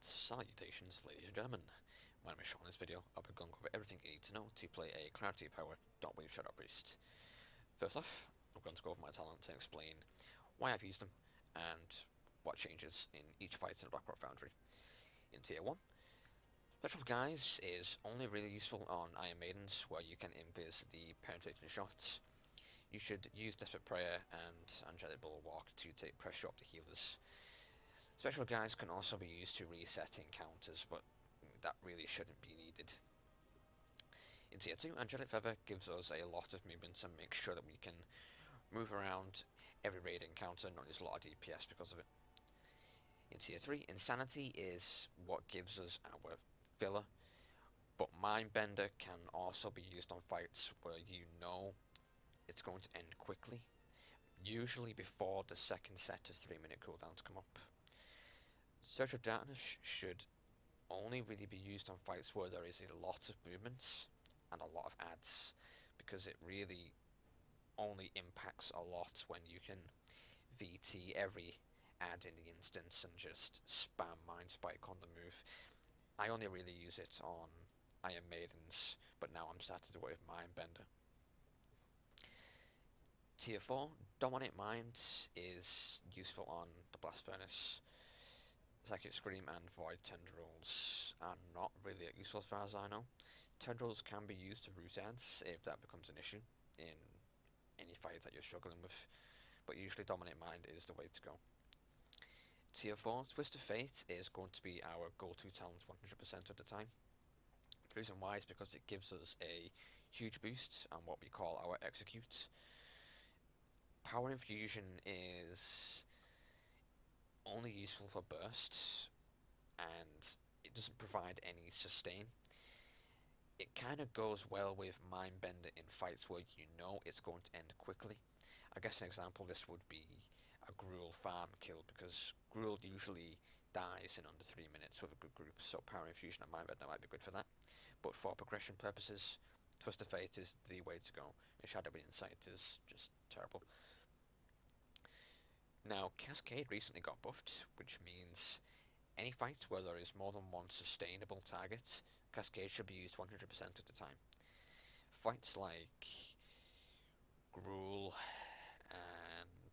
Salutations, ladies and gentlemen. My name is Sean. In this video, I'll be going over everything you need to know to play a Clarity Power Dotwave Shadow Priest. First off, I'm going to go over my talent and explain why I've used them and what changes in each fight in the Blackrock Foundry. In Tier 1, Special Guise is only really useful on Iron Maidens where you can invis the penetrating shots. You should use Desperate Prayer and Angelic Bulwark to take pressure off the healers. Special Guise can also be used to reset encounters, but that really shouldn't be needed. In Tier 2, Angelic Feather gives us a lot of movement and makes sure that we can move around every raid encounter, not use a lot of DPS because of it. In Tier 3, Insanity is what gives us our filler, but Mindbender can also be used on fights where you know it's going to end quickly, usually before the second set of 3-minute cooldowns come up. Search of Darkness should only really be used on fights where there is a lot of movements and a lot of adds, because it really only impacts a lot when you can VT every add in the instance and just spam Mind Spike on the move. I only really use it on Iron Maidens, but now I'm starting to work with Mindbender. Tier 4, Dominate Mind is useful on the Blast Furnace. Psychic Scream and Void Tendrils are not really useful as far as I know. Tendrils can be used to root adds if that becomes an issue in any fight that you're struggling with, but usually Dominate Mind is the way to go. Tier 4, Twist of Fate is going to be our go-to talent 100% of the time. The reason why is because it gives us a huge boost on what we call our Execute. Power Infusion is only useful for bursts, and it doesn't provide any sustain. It kind of goes well with Mindbender in fights where you know it's going to end quickly. I guess an example of this would be a Gruul farm kill, because Gruul usually dies in under 3 minutes with a good group, so Power Infusion and Mindbender might be good for that. But for progression purposes, Twist of Fate is the way to go, and Shadowy Insight is just terrible. Now, Cascade recently got buffed, which means any fight where there is more than one sustainable target, Cascade should be used 100% of the time. Fights like Gruul and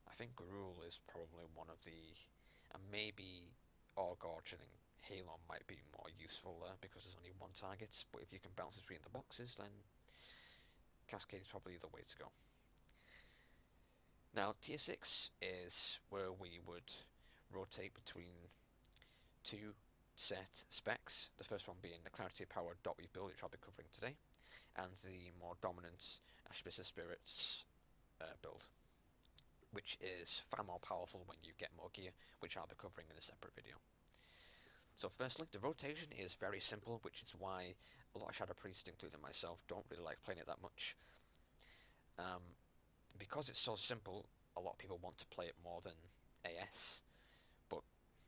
I think Gruul is probably one of the, and maybe Orgorge and Halon might be more useful there because there's only one target, but if you can bounce between the boxes, then Cascade is probably the way to go. Now, Tier 6 is where we would rotate between two set specs, the first one being the Clarity Power Dotwave build, which I'll be covering today, and the more dominant Aspis of Spirits build, which is far more powerful when you get more gear, which I'll be covering in a separate video. So firstly, the rotation is very simple, which is why a lot of Shadow Priests, including myself, don't really like playing it that much. Because it's so simple, a lot of people want to play it more than AS, but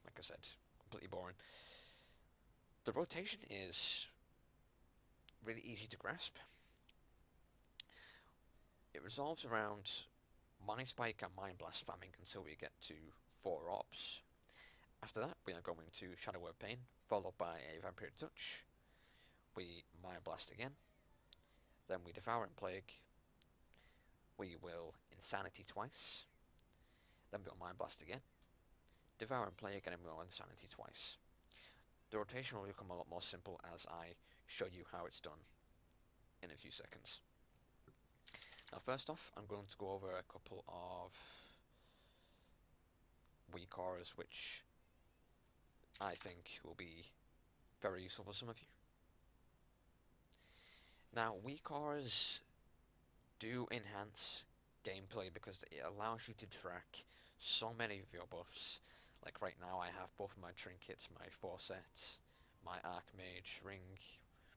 like I said, completely boring. The rotation is really easy to grasp. It resolves around Mind Spike and Mind Blast spamming until we get to 4 orbs. After that, we are going to Shadow Word Pain, followed by a Vampiric Touch. We Mind Blast again, then we Devour and Plague. We will Insanity twice, then we'll Mind Blast again, Devour and Plague, and then we'll Insanity twice. The rotation will become a lot more simple as I show you how it's done in a few seconds. Now first off, I'm going to go over a couple of WeakAuras which I think will be very useful for some of you. Now, WeakAuras do enhance gameplay because it allows you to track so many of your buffs. Like right now I have both my trinkets, my 4 sets, my Archmage ring,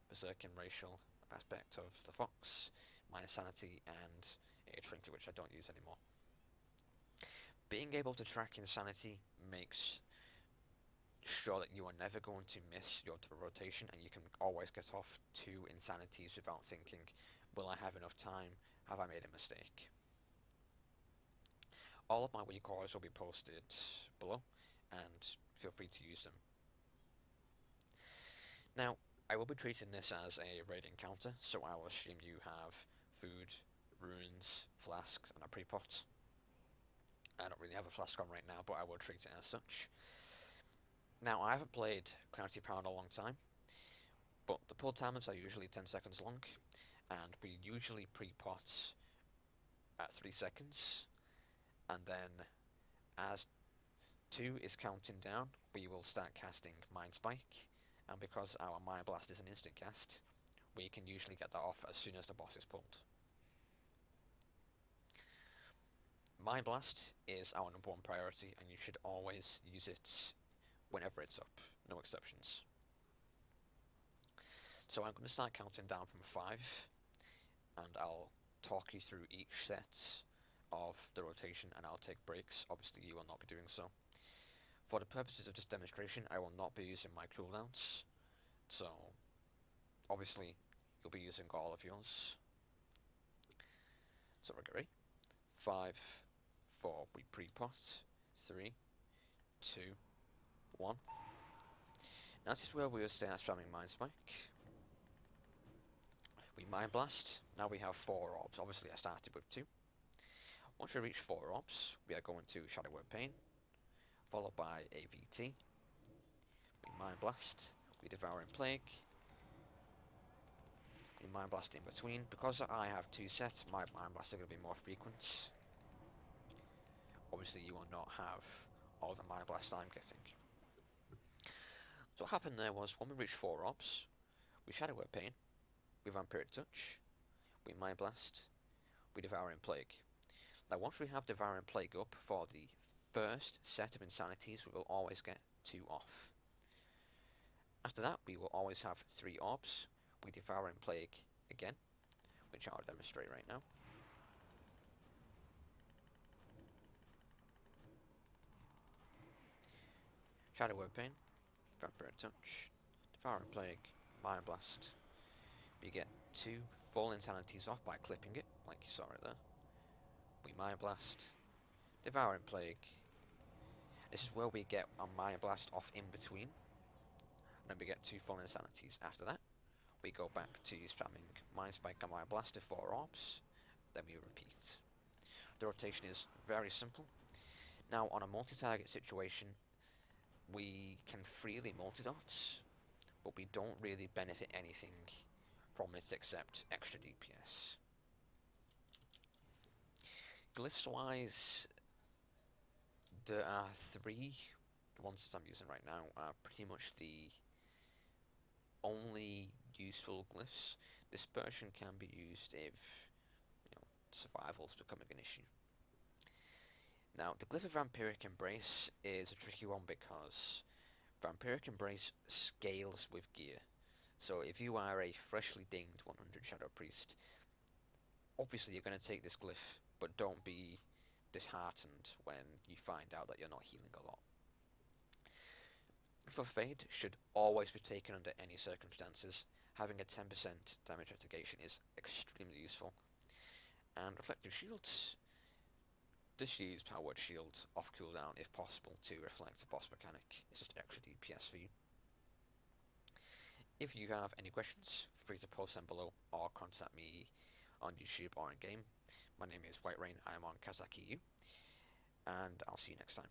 Berserkin racial aspect of the Fox, my Insanity, and a trinket which I don't use anymore. Being able to track Insanity makes sure that you are never going to miss your rotation, and you can always get off 2 Insanities without thinking, will I have enough time? Have I made a mistake? All of my WeakAuras will be posted below, and feel free to use them. Now, I will be treating this as a raid encounter, so I will assume you have food, runes, flasks, and a pre-pot. I don't really have a flask on right now, but I will treat it as such. Now, I haven't played Clarity Power in a long time, but the pull timers are usually 10 seconds long, and we usually pre-pot at 3 seconds, and then as 2 is counting down, we will start casting Mind Spike, and because our Mind Blast is an instant cast, we can usually get that off as soon as the boss is pulled. Mind Blast is our #1 priority, and you should always use it whenever it's up, no exceptions. So I'm going to start counting down from 5, and I'll talk you through each set of the rotation, and I'll take breaks. Obviously you will not be doing so. For the purposes of this demonstration, I will not be using my cooldowns, so obviously you'll be using all of yours. So we're ready. 5, 4, we pre-pot. 3, 2, 1. Now this is where we will start spamming Mind Spike. We Mind Blast. Now we have 4 orbs. Obviously I started with 2. Once we reach 4 orbs, we are going to Shadow Word Pain, followed by a VT. We Mind Blast. We Devouring Plague. We Mind Blast in between. Because I have 2 sets, my Mind Blasts are going to be more frequent. Obviously you will not have all the Mind Blasts I'm getting. So what happened there was, when we reached 4 orbs, we Shadow Word Pain, we Vampiric Touch, we Mind Blast, we Devouring Plague. Now once we have Devouring Plague up for the first set of Insanities, we will always get 2 off. After that we will always have 3 orbs, we Devouring Plague again, which I'll demonstrate right now. Shadow Word Pain, Vampiric Touch, Devouring Plague, Mind Blast. We get 2 full Insanities off by clipping it, like you saw right there. We Mind Blast, Devouring Plague. This is where we get a Mind Blast off in between. And then we get 2 full Insanities. After that, we go back to spamming Mind Spike and Mind Blast to 4 orbs. Then we repeat. The rotation is very simple. Now on a multi-target situation, we can freely multi-dots, but we don't really benefit anything from it except extra DPS. Glyphs wise, there are 3, the ones that I'm using right now are pretty much the only useful glyphs. Dispersion can be used if survival's becoming an issue. Now the glyph of Vampiric Embrace is a tricky one because Vampiric Embrace scales with gear. So if you are a freshly dinged 100 Shadow Priest, obviously you're going to take this glyph, but don't be disheartened when you find out that you're not healing a lot. Glyph of Fade should always be taken under any circumstances. Having a 10% damage mitigation is extremely useful. And Reflective Shields, just use Power Word Shield off cooldown if possible to reflect a boss mechanic. It's just extra DPS for you. If you have any questions, feel free to post them below or contact me on YouTube or in game. My name is White Rain, I am on Kazaki U, and I'll see you next time.